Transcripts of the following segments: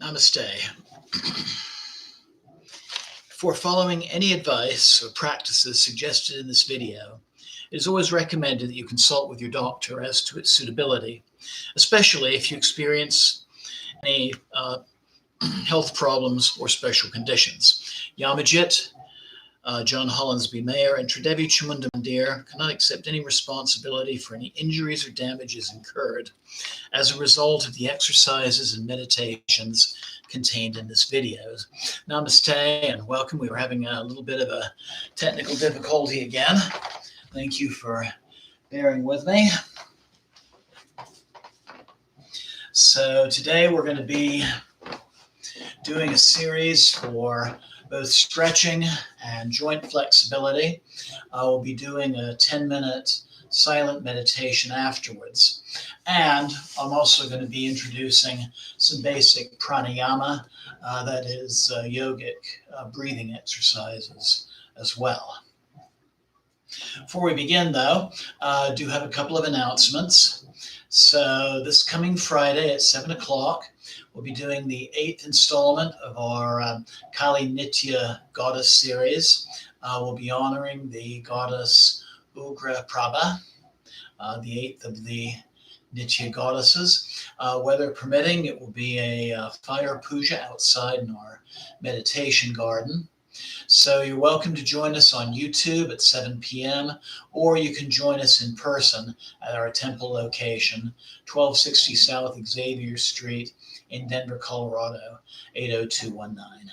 Namaste. Before following any advice or practices suggested in this video, it is always recommended that you consult with your doctor as to its suitability, especially if you experience any health problems or special conditions. Yamajit, John Hollinsby Mayer, and Tridevi Chamunda Mandir cannot accept any responsibility for any injuries or damages incurred as a result of the exercises and meditations contained in this video. Namaste and welcome. We were having a little bit of a technical difficulty again. Thank you for bearing with me. So today we're going to be doing a series for both stretching and joint flexibility. We'll be doing a 10-minute silent meditation afterwards. And I'm also going to be introducing some basic pranayama, that is yogic breathing exercises as well. Before we begin though, I do have a couple of announcements. So this coming Friday at 7 o'clock, we'll be doing the 8th installment of our Kali Nitya Goddess series. We'll be honoring the goddess Ugra Prabha, the 8th of the Nitya goddesses. Weather permitting, it will be a fire puja outside in our meditation garden. So you're welcome to join us on YouTube at 7 p.m. or you can join us in person at our temple location, 1260 South Xavier Street in Denver, Colorado, 80219.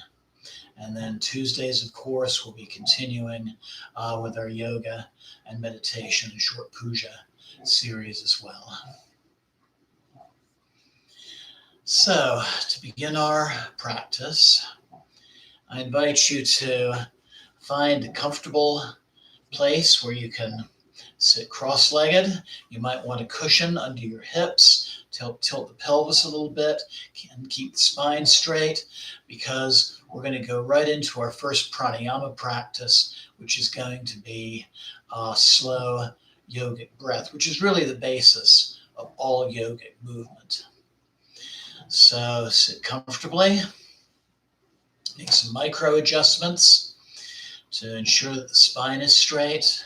And then Tuesdays, of course, we'll be continuing with our yoga and meditation and short puja series as well. So to begin our practice, I invite you to find a comfortable place where you can sit cross-legged. You might want a cushion under your hips to help tilt the pelvis a little bit and keep the spine straight, because we're going to go right into our first pranayama practice, which is going to be slow yogic breath, which is really the basis of all yogic movement. So sit comfortably. Make some micro adjustments to ensure that the spine is straight.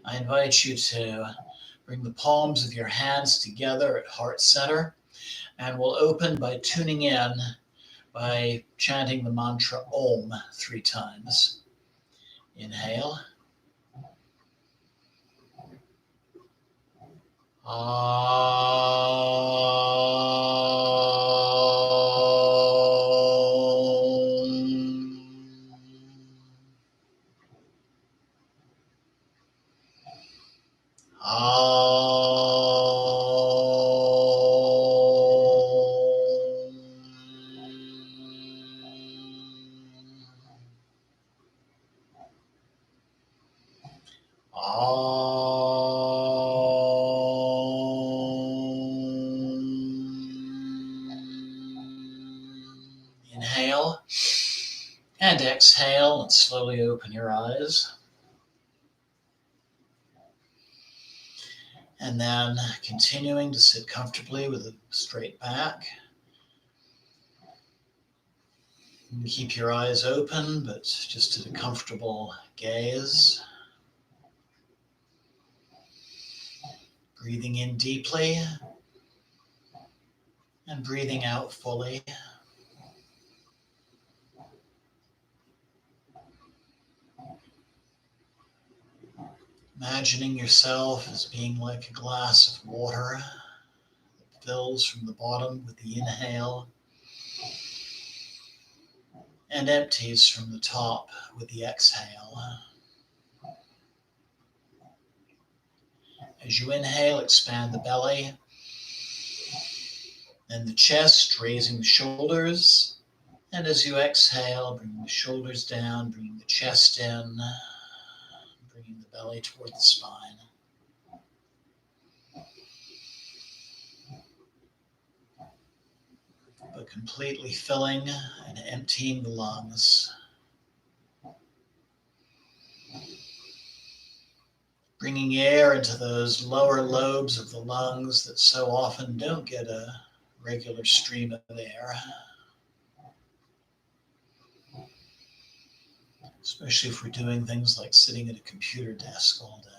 I invite you to bring the palms of your hands together at heart center, and we'll open by tuning in by chanting the mantra Om 3 times. Inhale. Inhale and exhale and slowly open your eyes. And then continuing to sit comfortably with a straight back. You can keep your eyes open, but just at a comfortable gaze. Breathing in deeply and breathing out fully. Imagining yourself as being like a glass of water that fills from the bottom with the inhale and empties from the top with the exhale. As you inhale, expand the belly and the chest, raising the shoulders. And as you exhale, bring the shoulders down, bringing the chest in, bringing the belly toward the spine. But completely filling and emptying the lungs. Bringing air into those lower lobes of the lungs that so often don't get a regular stream of air, especially if we're doing things like sitting at a computer desk all day.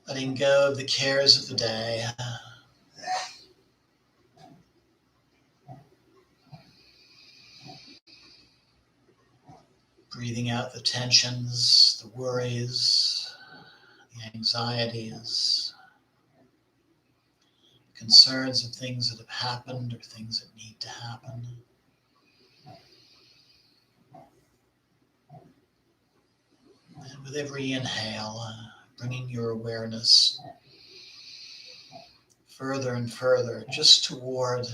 Letting go of the cares of the day. Breathing out the tensions, the worries, the anxieties, concerns of things that have happened or things that need to happen. And with every inhale, bringing your awareness further and further just toward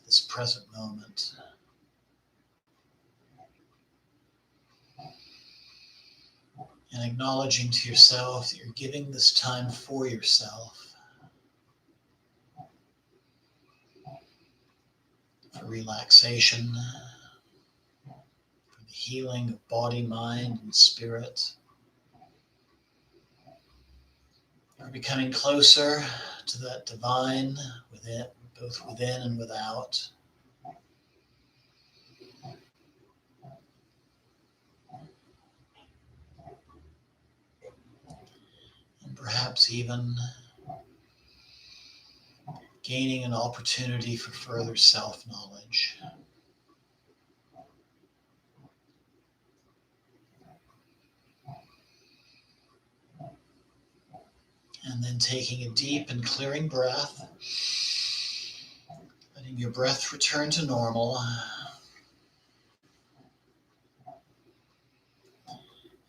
this present moment. And acknowledging to yourself that you're giving this time for yourself, for relaxation, for the healing of body, mind, and spirit, for becoming closer to that divine within, both within and without. And perhaps even gaining an opportunity for further self-knowledge. And then taking a deep and clearing breath, letting your breath return to normal.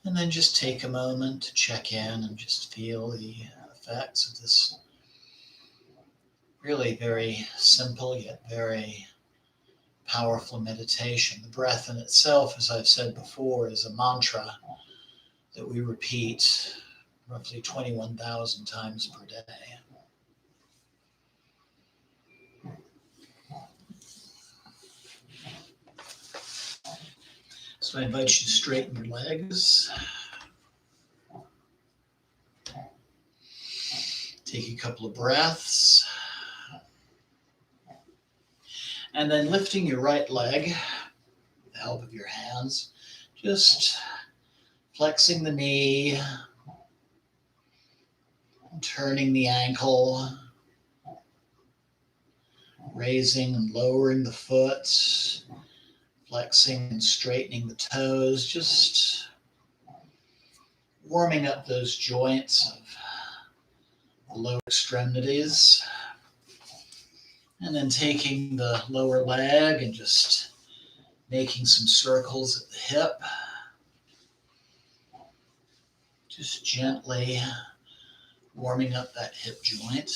And then just take a moment to check in and just feel the effects of this really very simple yet very powerful meditation. The breath in itself, as I've said before, is a mantra that we repeat roughly 21,000 times per day. So I invite you to straighten your legs. Take a couple of breaths. And then lifting your right leg with the help of your hands, just flexing the knee, turning the ankle, raising and lowering the foot, flexing and straightening the toes, just warming up those joints of the lower extremities. And then taking the lower leg and just making some circles at the hip. Just gently warming up that hip joint.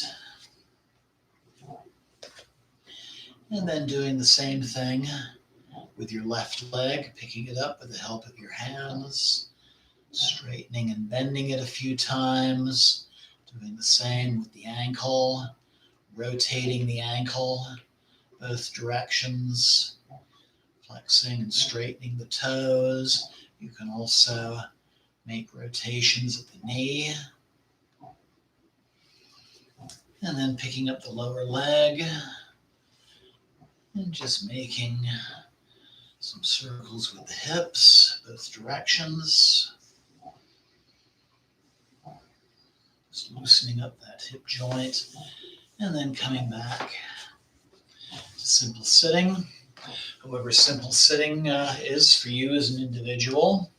And then doing the same thing with your left leg, picking it up with the help of your hands, straightening and bending it a few times, doing the same with the ankle, rotating the ankle both directions, flexing and straightening the toes. You can also make rotations at the knee. And then picking up the lower leg and just making some circles with the hips, both directions. Just loosening up that hip joint and then coming back to simple sitting. However simple sitting is for you as an individual.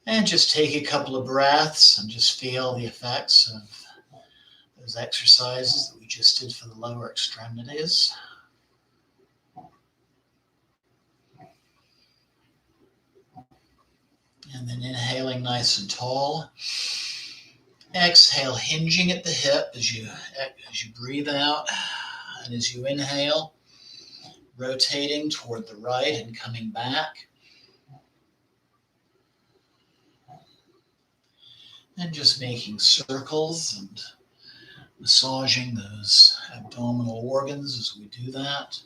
And just take a couple of breaths and just feel the effects of those exercises that we just did for the lower extremities. And then inhaling nice and tall. Exhale, hinging at the hip as you breathe out. And as you inhale, rotating toward the right and coming back. And just making circles and massaging those abdominal organs as we do that.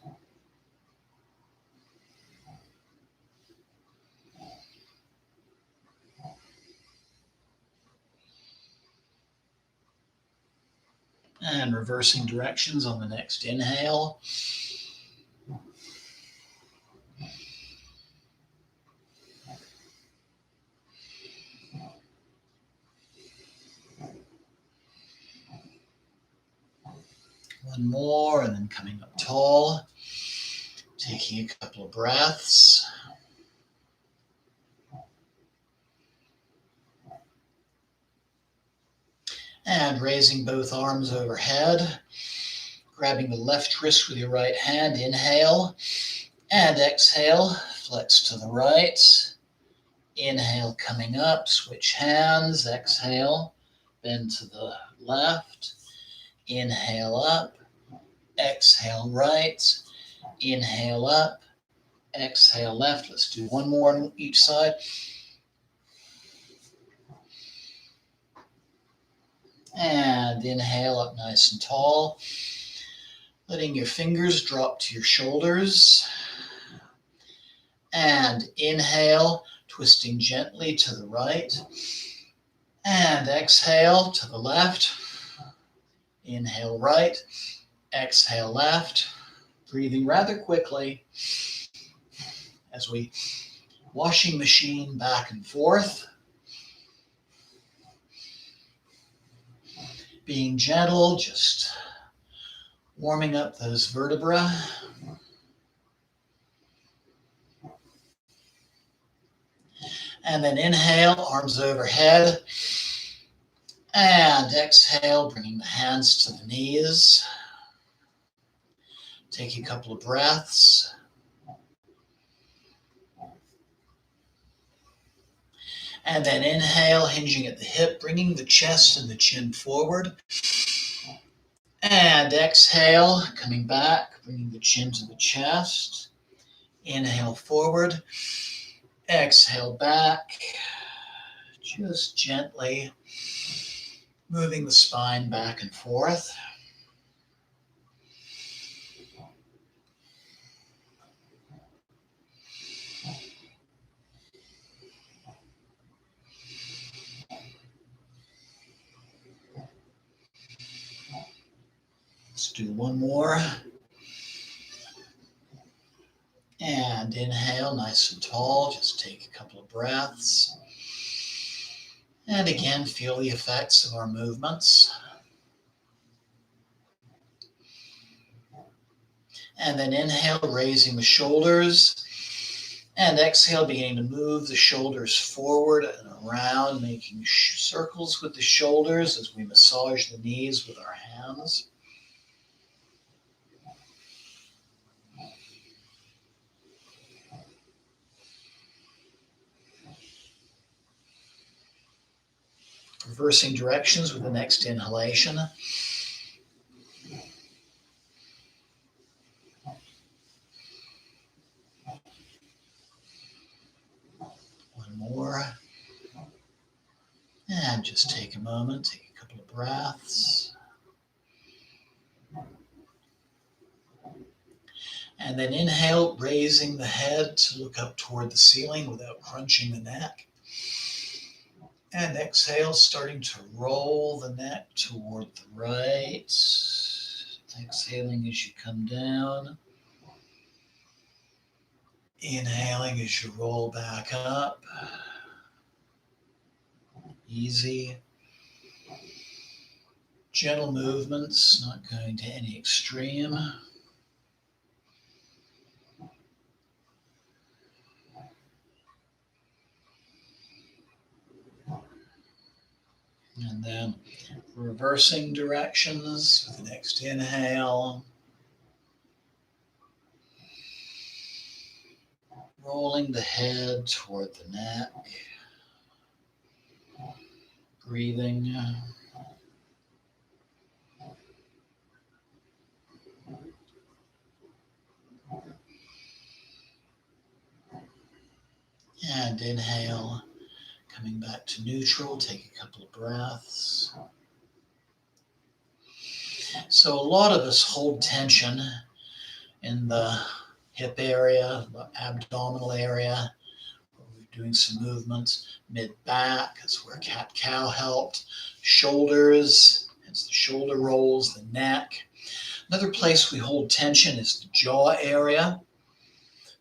And reversing directions on the next inhale. One more, and then coming up tall, taking a couple of breaths. And raising both arms overhead, grabbing the left wrist with your right hand, inhale, and exhale, flex to the right. Inhale, coming up, switch hands, exhale, bend to the left, inhale up, exhale right, inhale up, exhale left. Let's do one more on each side. And inhale up nice and tall, letting your fingers drop to your shoulders. And inhale, twisting gently to the right. And exhale to the left. Inhale right, exhale left. Breathing rather quickly as we washing machine back and forth. Being gentle, just warming up those vertebrae. And then inhale, arms overhead. And exhale, bringing the hands to the knees. Take a couple of breaths. And then inhale, hinging at the hip, bringing the chest and the chin forward. And exhale, coming back, bringing the chin to the chest. Inhale forward. Exhale back. Just gently moving the spine back and forth. Let's do one more. And inhale, nice and tall. Just take a couple of breaths. And again, feel the effects of our movements. And then inhale, raising the shoulders. And exhale, beginning to move the shoulders forward and around, making circles with the shoulders as we massage the knees with our hands. Reversing directions with the next inhalation. One more. And just take a moment, take a couple of breaths. And then inhale, raising the head to look up toward the ceiling without crunching the neck. And exhale, starting to roll the neck toward the right. Exhaling as you come down. Inhaling as you roll back up. Easy. Gentle movements, not going to any extreme. And then reversing directions with the next inhale. Rolling the head toward the neck. Breathing. And inhale, coming back to neutral. Take a couple of breaths. So a lot of us hold tension in the hip area, the abdominal area. We're doing some movements. Mid-back is where cat-cow helped. Shoulders, it's the shoulder rolls, the neck. Another place we hold tension is the jaw area.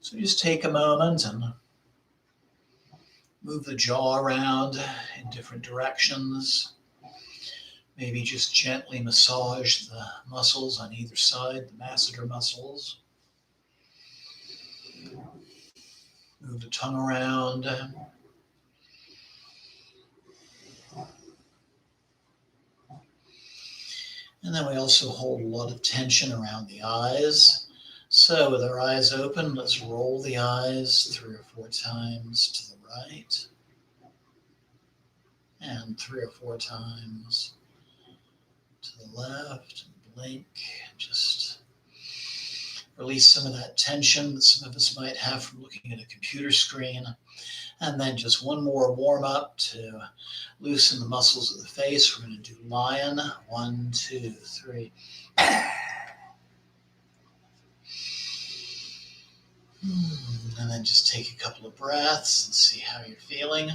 So just take a moment and move the jaw around in different directions. Maybe just gently massage the muscles on either side, the masseter muscles. Move the tongue around. And then we also hold a lot of tension around the eyes. So with our eyes open, let's roll the eyes 3 or 4 times to the right. And 3 or 4 times to the left. Blink. Just release some of that tension that some of us might have from looking at a computer screen. And then just one more warm up to loosen the muscles of the face. We're going to do lion. 1, 2, 3. And then just take a couple of breaths and see how you're feeling.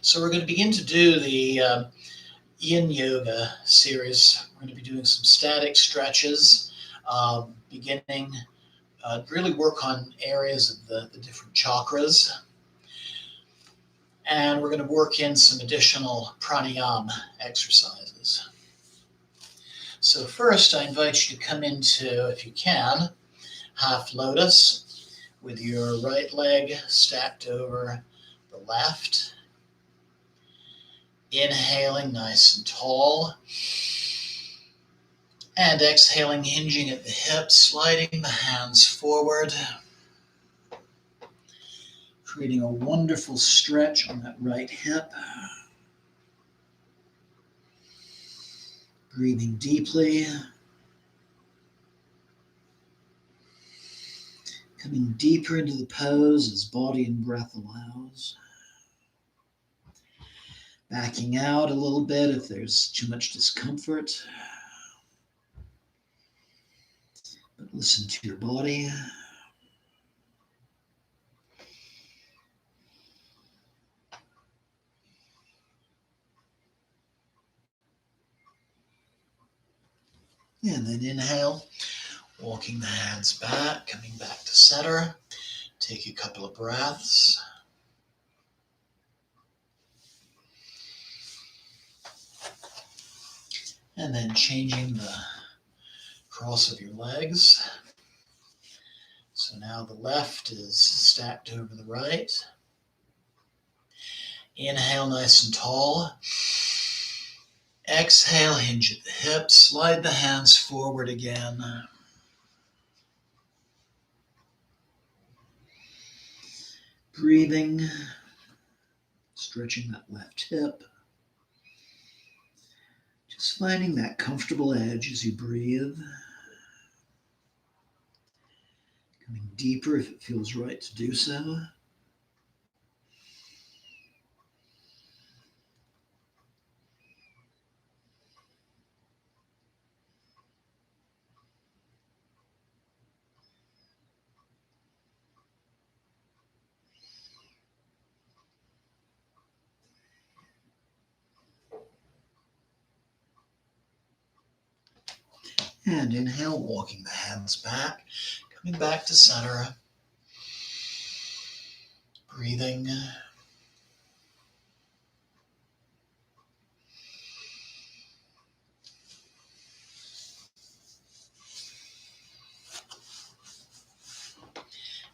So we're going to begin to do the yin yoga series. We're going to be doing some static stretches, beginning really work on areas of the different chakras. And we're going to work in some additional pranayama exercises. So first, I invite you to come into, if you can, half lotus with your right leg stacked over the left. Inhaling nice and tall. And exhaling, hinging at the hips, sliding the hands forward. Creating a wonderful stretch on that right hip. Breathing deeply. Coming deeper into the pose as body and breath allows. Backing out a little bit if there's too much discomfort. But listen to your body. And then inhale, walking the hands back, coming back to center. Take a couple of breaths. And then changing the cross of your legs. So now the left is stacked over the right. Inhale nice and tall. Exhale, hinge at the hips. Slide the hands forward again. Breathing, stretching that left hip. Just finding that comfortable edge as you breathe. Coming deeper if it feels right to do so. And inhale, walking the hands back, coming back to center. Breathing.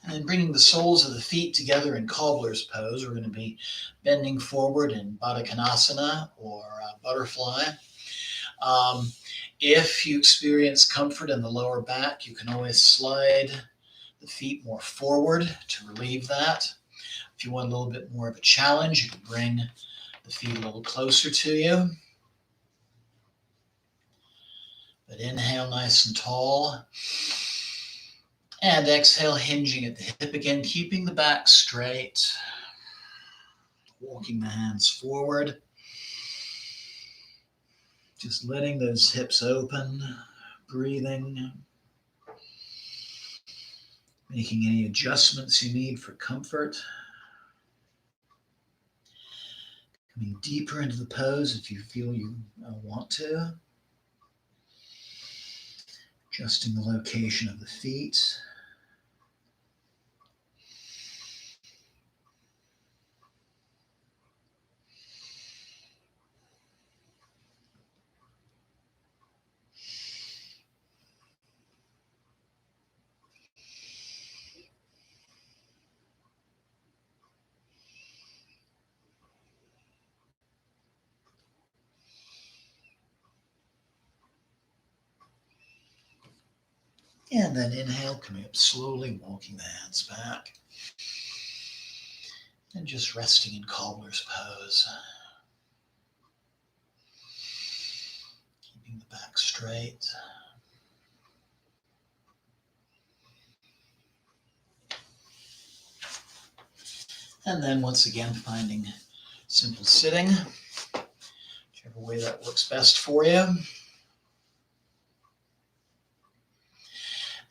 And then bringing the soles of the feet together in cobbler's pose. We're going to be bending forward in Baddha Konasana or butterfly. If you experience comfort in the lower back, you can always slide the feet more forward to relieve that. If you want a little bit more of a challenge, you can bring the feet a little closer to you. But inhale nice and tall. And exhale, hinging at the hip again, keeping the back straight. Walking the hands forward. Just letting those hips open, breathing, making any adjustments you need for comfort. Coming deeper into the pose if you feel you want to. Adjusting the location of the feet. And then inhale, coming up slowly, walking the hands back. And just resting in cobbler's pose. Keeping the back straight. And then once again, finding simple sitting, whichever way that works best for you.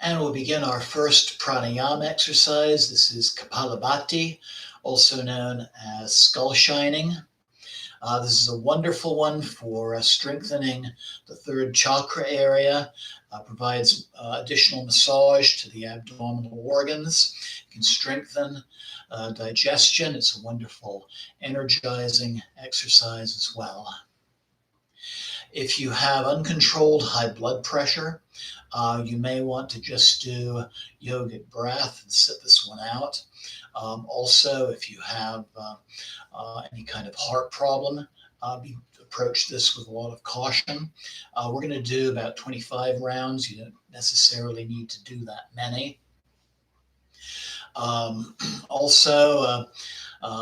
And we'll begin our first pranayama exercise. This is Kapalabhati, also known as skull shining. This is a wonderful one for strengthening the third chakra area, provides additional massage to the abdominal organs, it can strengthen digestion. It's a wonderful energizing exercise as well. If you have uncontrolled high blood pressure, you may want to just do yogic breath and sit this one out. Also, if you have any kind of heart problem, approach this with a lot of caution. We're going to do about 25 rounds. You don't necessarily need to do that many. Also,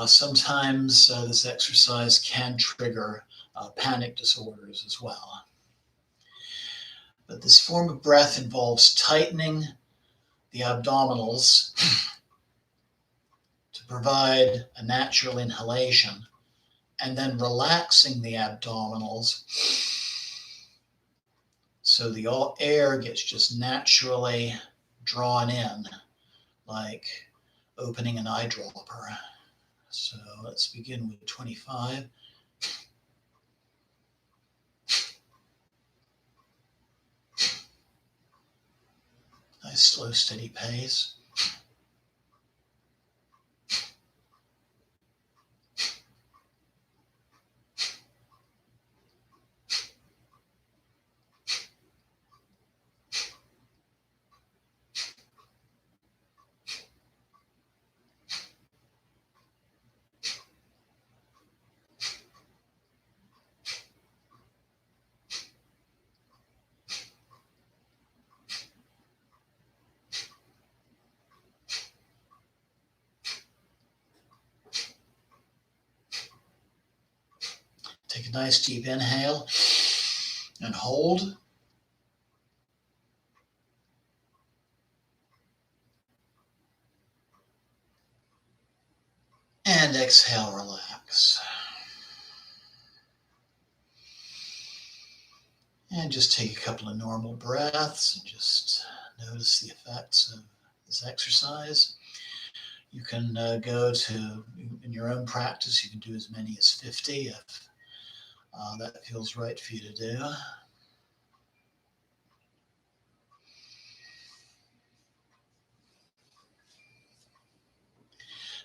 sometimes this exercise can trigger panic disorders as well. But this form of breath involves tightening the abdominals to provide a natural inhalation, and then relaxing the abdominals so the air gets just naturally drawn in, like opening an eyedropper. So let's begin with 25. Nice slow, steady pace. Take a nice deep inhale and hold. And exhale, relax. And just take a couple of normal breaths and just notice the effects of this exercise. You can go to, in your own practice, you can do as many as 50 if that feels right for you to do.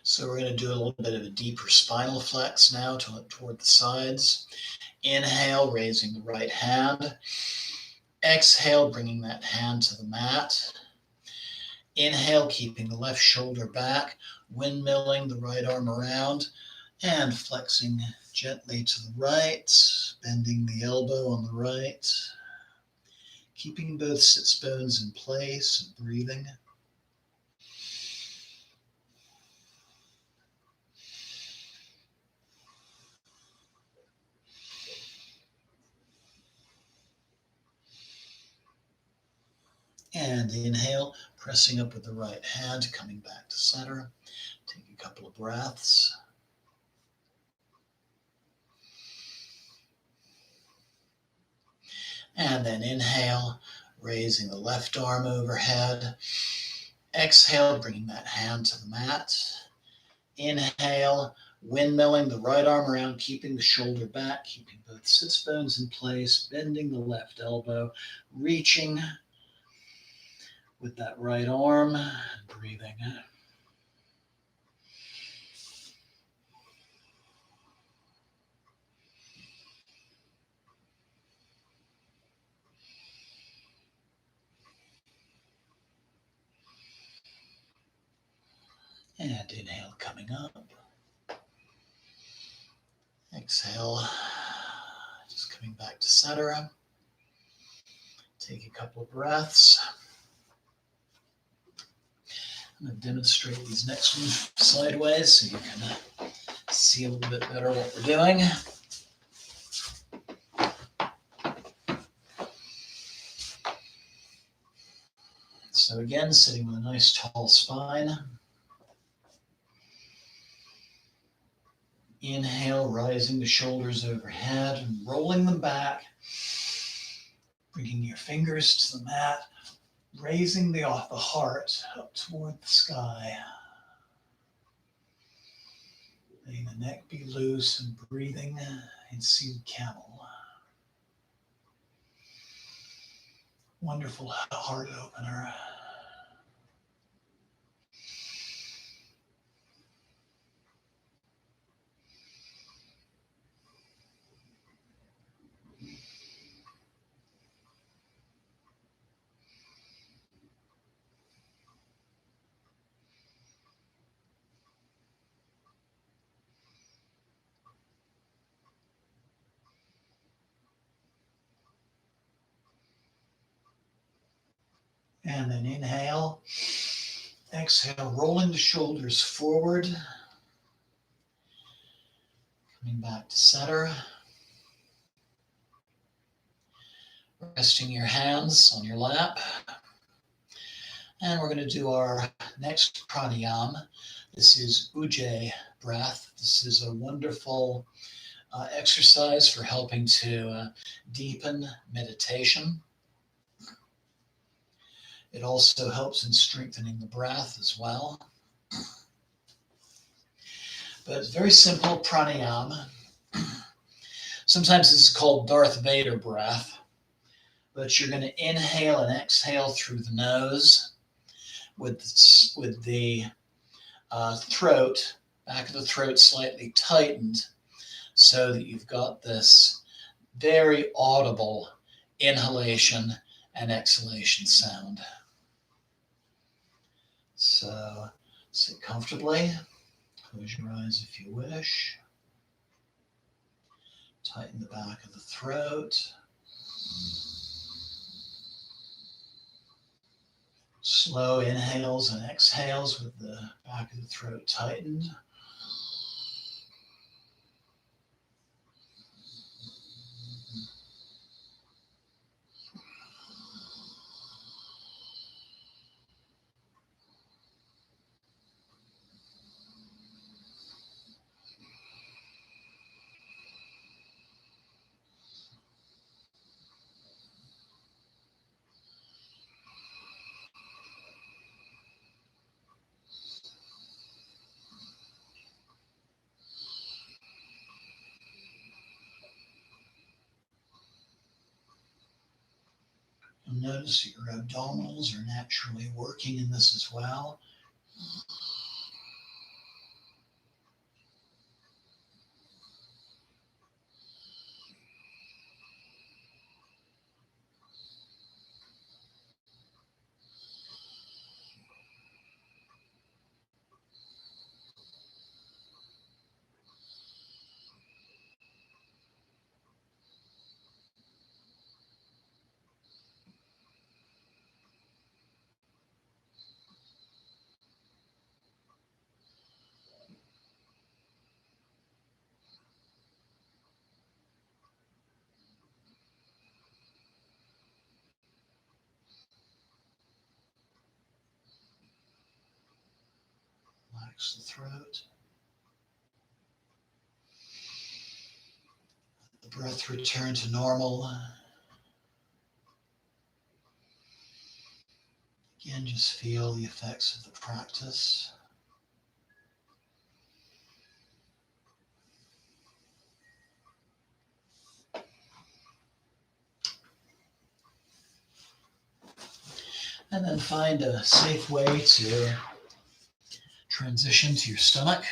So we're going to do a little bit of a deeper spinal flex now toward the sides. Inhale, raising the right hand. Exhale, bringing that hand to the mat. Inhale, keeping the left shoulder back, windmilling the right arm around, and flexing gently to the right, bending the elbow on the right, keeping both sits bones in place and breathing. And inhale, pressing up with the right hand, coming back to center. Take a couple of breaths. And then inhale, raising the left arm overhead. Exhale, bringing that hand to the mat. Inhale, windmilling the right arm around, keeping the shoulder back, keeping both sits bones in place, bending the left elbow, reaching with that right arm, breathing. And inhale, coming up. Exhale, just coming back to center. Take a couple of breaths. I'm going to demonstrate these next ones sideways so you can see a little bit better what we're doing. So again, sitting with a nice tall spine. Inhale, rising the shoulders overhead and rolling them back. Bringing your fingers to the mat, raising the heart up toward the sky. Letting the neck be loose and breathing in seated camel. Wonderful heart opener. And then inhale. Exhale, rolling the shoulders forward. Coming back to center. Resting your hands on your lap. And we're going to do our next pranayama. This is ujjayi breath. This is a wonderful exercise for helping to deepen meditation. It also helps in strengthening the breath as well. But it's very simple pranayama. Sometimes this is called Darth Vader breath. But you're going to inhale and exhale through the nose with the throat, back of the throat slightly tightened so that you've got this very audible inhalation and exhalation sound. So sit comfortably, close your eyes if you wish, tighten the back of the throat. Slow inhales and exhales with the back of the throat tightened. You'll notice that your abdominals are naturally working in this as well. Relax the throat. The breath return to normal. Again, just feel the effects of the practice. And then find a safe way to transition to your stomach.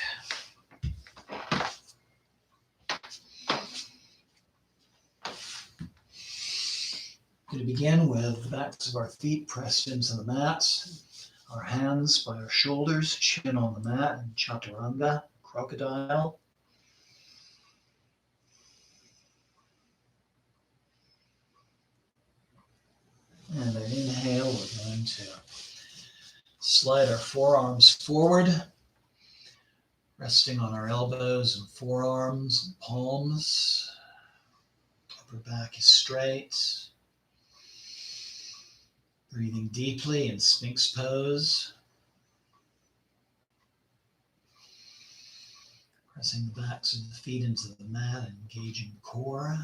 We're going to begin with the backs of our feet pressed into the mat, our hands by our shoulders, chin on the mat, and chaturanga, crocodile. And then inhale, we're going to slide our forearms forward, resting on our elbows and forearms and palms. Upper back is straight. Breathing deeply in Sphinx pose. Pressing the backs of the feet into the mat and engaging the core.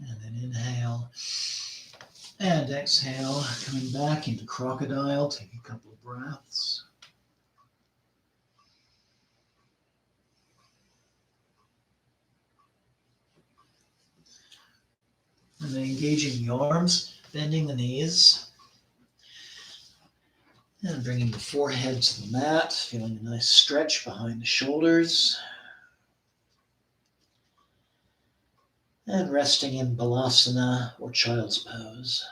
And then inhale and exhale, coming back into crocodile. Take a couple of breaths. And then engaging the arms, bending the knees. And bringing the forehead to the mat, feeling a nice stretch behind the shoulders. And resting in balasana or child's pose.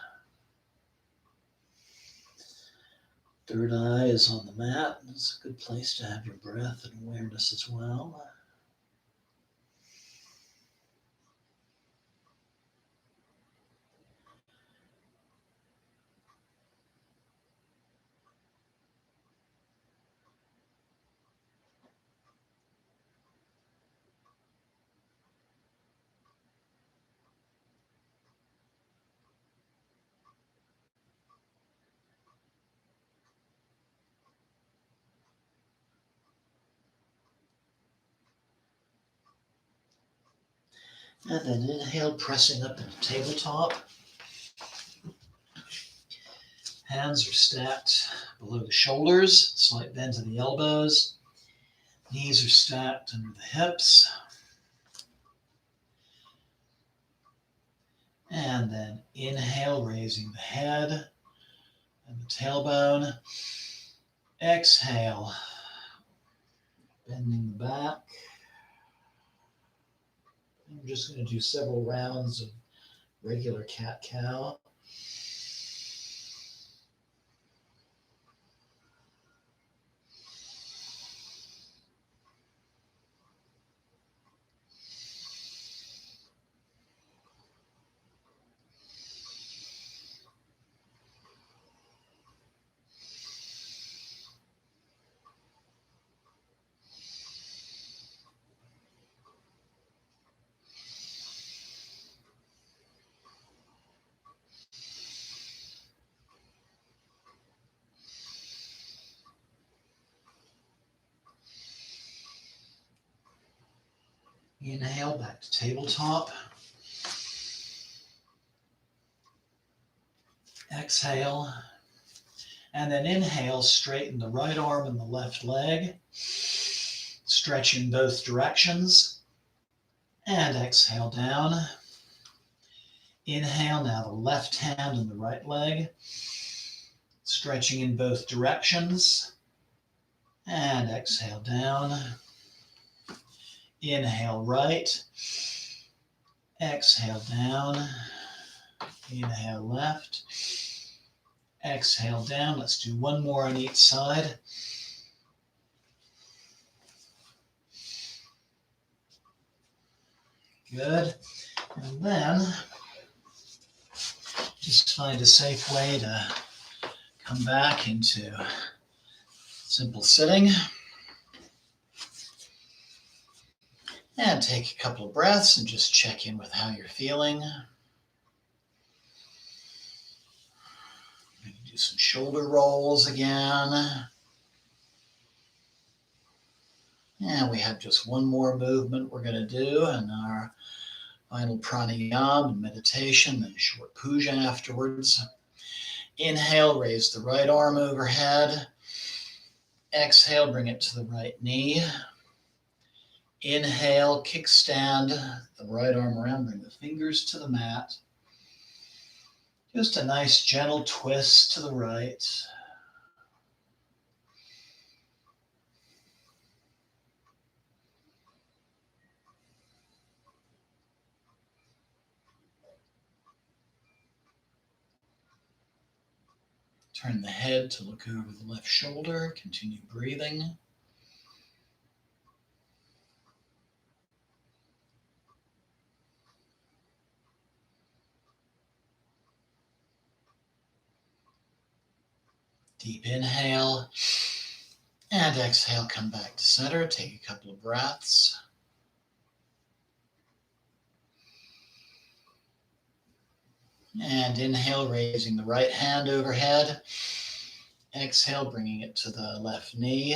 Third eye is on the mat. It's a good place to have your breath and awareness as well. And then inhale, pressing up into tabletop. Hands are stacked below the shoulders, slight bend to the elbows. Knees are stacked under the hips. And then inhale, raising the head and the tailbone. Exhale, bending the back. I'm just going to do several rounds of regular cat-cow. Inhale, back to tabletop. Exhale. And then inhale, straighten the right arm and the left leg. Stretch in both directions. And exhale down. Inhale, now the left hand and the right leg. Stretching in both directions. And exhale down. Inhale right. Exhale down. Inhale left. Exhale down. Let's do one more on each side. Good. And then just find a safe way to come back into simple sitting. And take a couple of breaths and just check in with how you're feeling. Maybe do some shoulder rolls again. And we have just one more movement we're going to do in our final pranayama and meditation, then a short puja afterwards. Inhale, raise the right arm overhead. Exhale, bring it to the right knee. Inhale, kickstand the right arm around, bring the fingers to the mat. Just a nice gentle twist to the right. Turn the head to look over the left shoulder. Continue breathing. Deep inhale. And exhale, come back to center. Take a couple of breaths. And inhale, raising the right hand overhead. Exhale, bringing it to the left knee.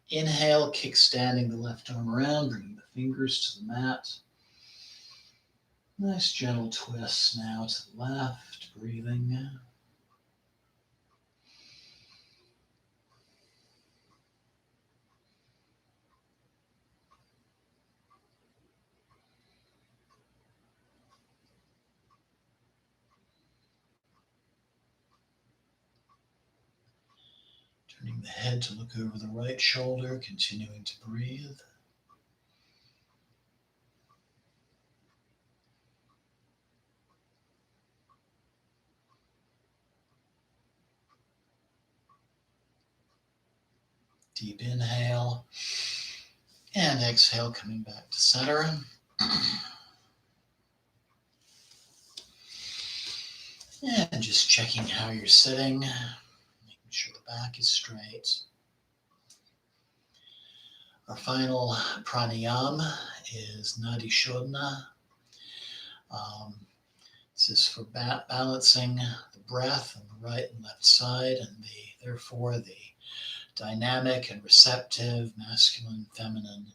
Inhale, kickstanding the left arm around, bringing the fingers to the mat. Nice gentle twist now to the left, breathing. Turning the head to look over the right shoulder, continuing to breathe. Deep inhale. And exhale, coming back to center. And just checking how you're sitting, making sure the back is straight. Our final pranayama is nadi shodhana. This is for balancing the breath on the right and left side, and therefore the dynamic and receptive masculine, feminine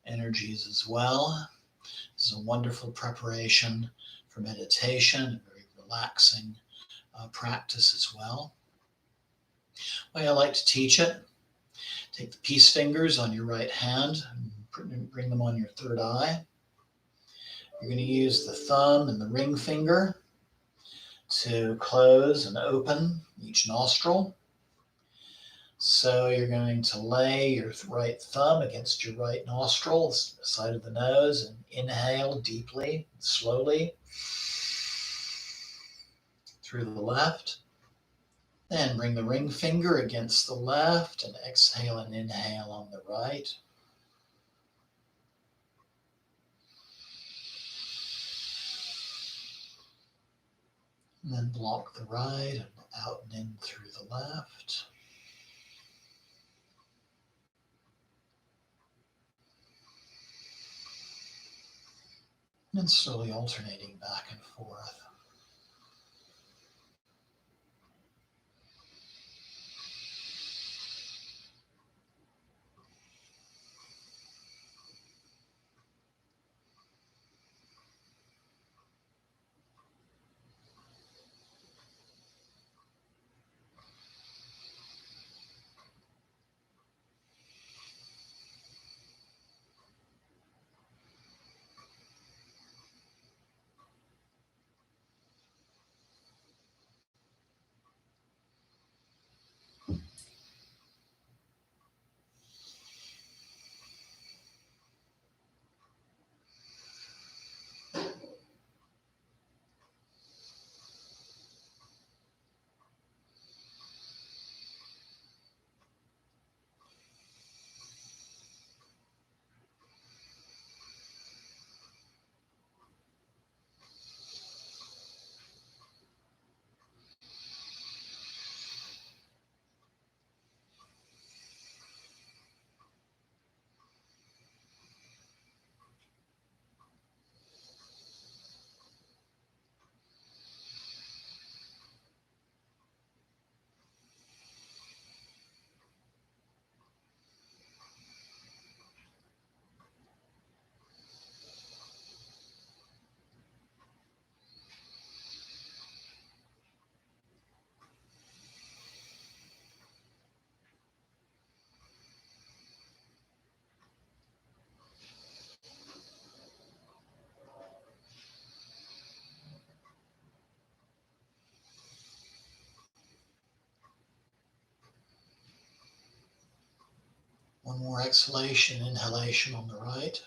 energies as well. This is a wonderful preparation for meditation, a very relaxing practice as well. The way I like to teach it, take the peace fingers on your right hand and bring them on your third eye. You're going to use the thumb and the ring finger to close and open each nostril. So you're going to lay your right thumb against your right nostril, the side of the nose, and inhale deeply, slowly through the left. Then bring the ring finger against the left and exhale and inhale on the right. And then block the right and out and in through the left. And slowly alternating back and forth. One more exhalation, inhalation on the right.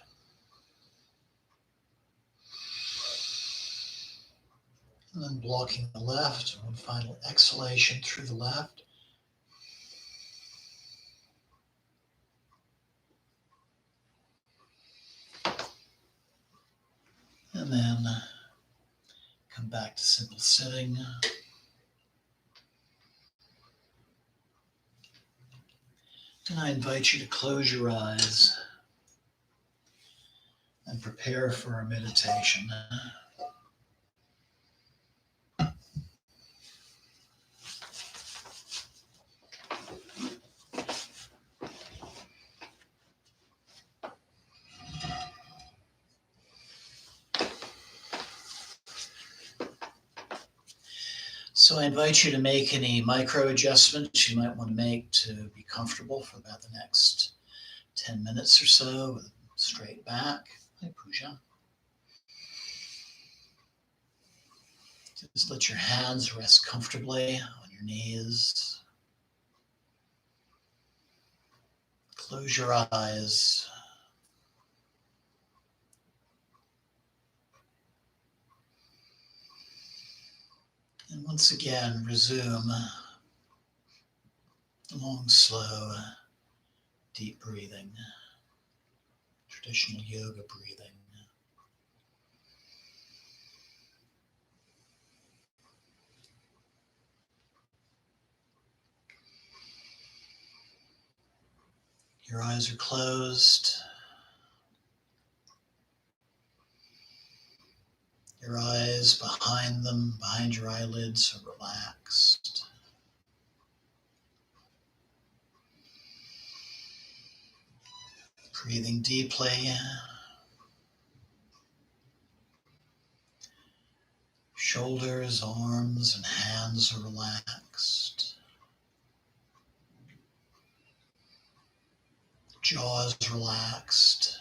And then blocking the left. One final exhalation through the left. And then come back to simple sitting. And I invite you to close your eyes and prepare for our meditation. So I invite you to make any micro adjustments you might want to make to be comfortable for about the next 10 minutes or so with straight back, like puja. Just let your hands rest comfortably on your knees. Close your eyes. And once again, resume long, slow, deep breathing, traditional yoga breathing. Your eyes are closed. Your eyes behind your eyelids are relaxed. Breathing deeply. Shoulders, arms, and hands are relaxed. Jaw is relaxed.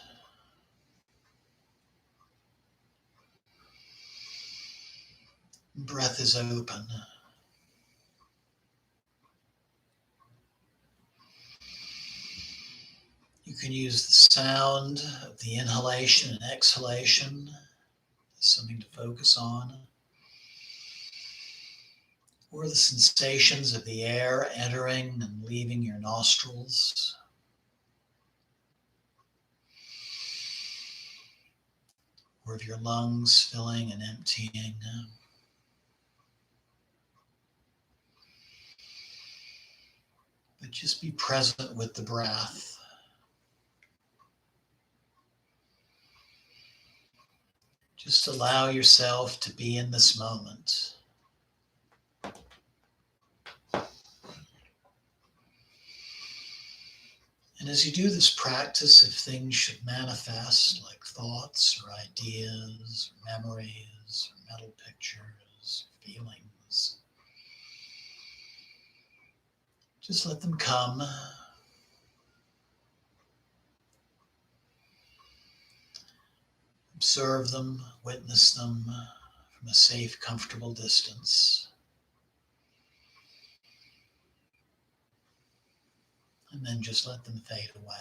Breath is open. You can use the sound of the inhalation and exhalation as something to focus on, or the sensations of the air entering and leaving your nostrils. Or of your lungs filling and emptying. But just be present with the breath. Just allow yourself to be in this moment. And as you do this practice, if things should manifest like thoughts or ideas or memories or mental pictures, feelings, just let them come. Observe them, witness them from a safe, comfortable distance. And then just let them fade away.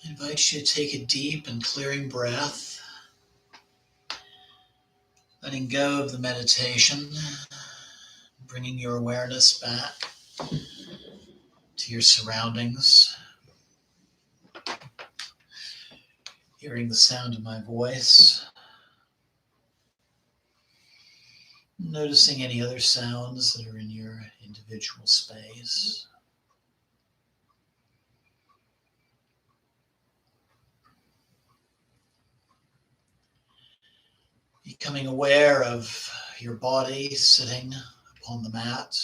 I invite you to take a deep and clearing breath, letting go of the meditation, bringing your awareness back to your surroundings, hearing the sound of my voice, noticing any other sounds that are in your individual space. Becoming aware of your body sitting upon the mat,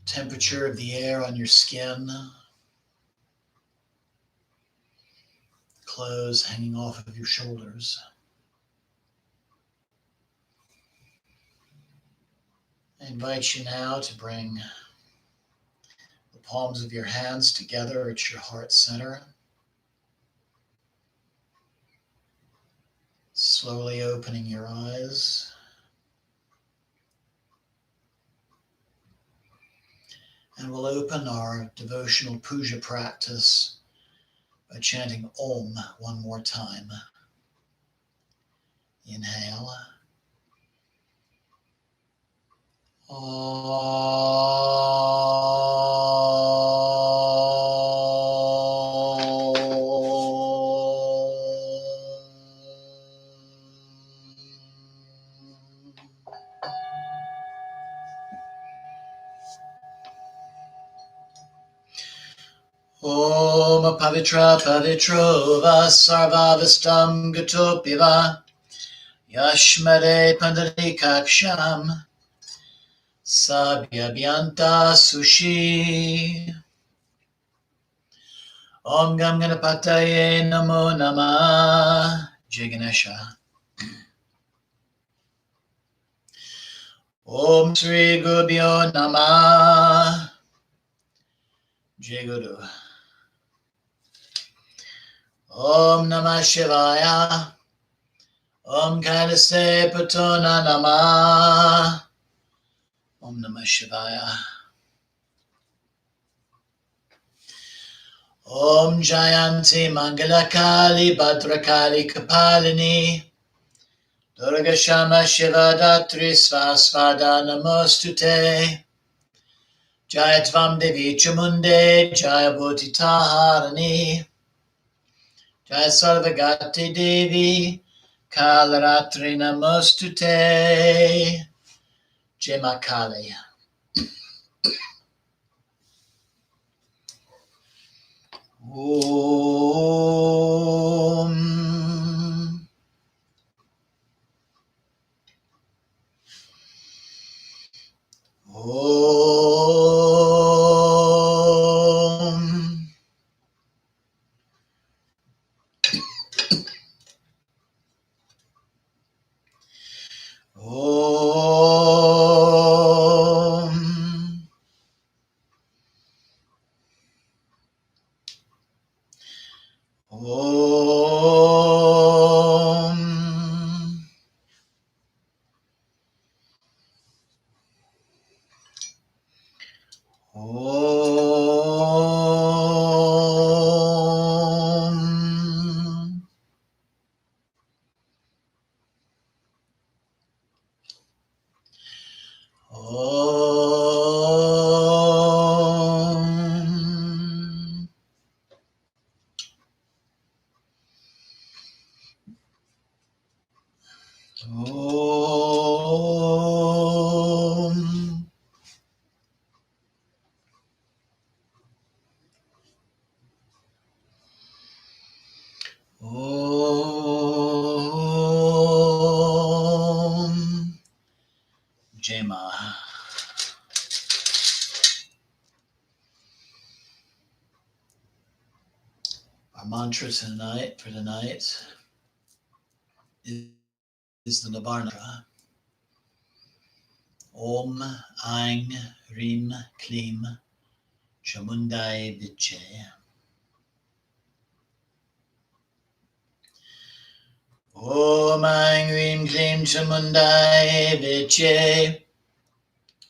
temperature of the air on your skin, clothes hanging off of your shoulders. I invite you now to bring the palms of your hands together at your heart center. Slowly opening your eyes. And we'll open our devotional puja practice by chanting Om one more time. Inhale. Om Pavitra Pavitro Va Sarvavastam Gatopiva Yashmare Pandarikaksham Sabhyabhyanta Sushi. Om Gam Ganapataye Namo Namah. Jai Ganesha. Om Sri Gurubhyo Namah. Jai Guru. Om Namah Shivaya. Om Kailase Patona Namah. Om Namah Shivaya. Om Jayanti Mangalakali Bhadrakali Kapalini Durga Shama Shiva Datri Svasvada Namostute Jayatvam Devi Chamunde Jayabhuti Taharani Jaya Sarvagati Devi Kalaratri Namostute Jai Ma Kali. Om. Om. Om. Om. Om. Om. Om. Om. Jai Ma. Our mantra tonight is the Navarna. Om Aing Rim Klim Chamundai Viche. Om Aing Rim Klim Chamundai Viche.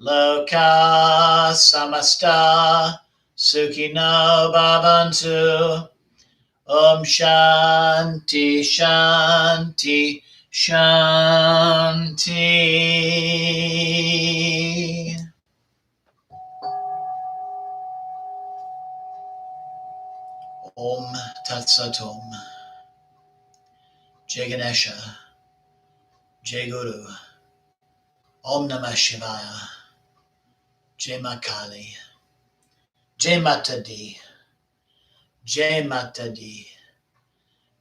Loka samasta sukhino bhavantu. Om Shanti Shanti Shanti. Om Tat Sat Om. Jai Ganesha, Jai Guru, Om Namah Shivaya, Jai Ma Kali, Jai Mata Di, Jai Mata Di,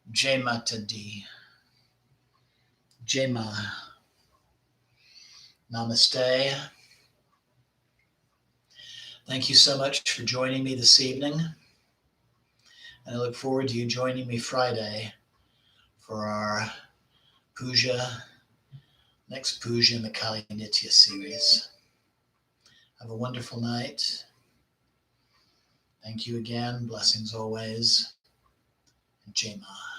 Jai Mata Di, Jai Ma. Namaste. Thank you so much for joining me this evening, and I look forward to you joining me Friday for our puja, next puja in the Kali Nitya series. Have a wonderful night. Thank you again. Blessings always. And Jai Ma.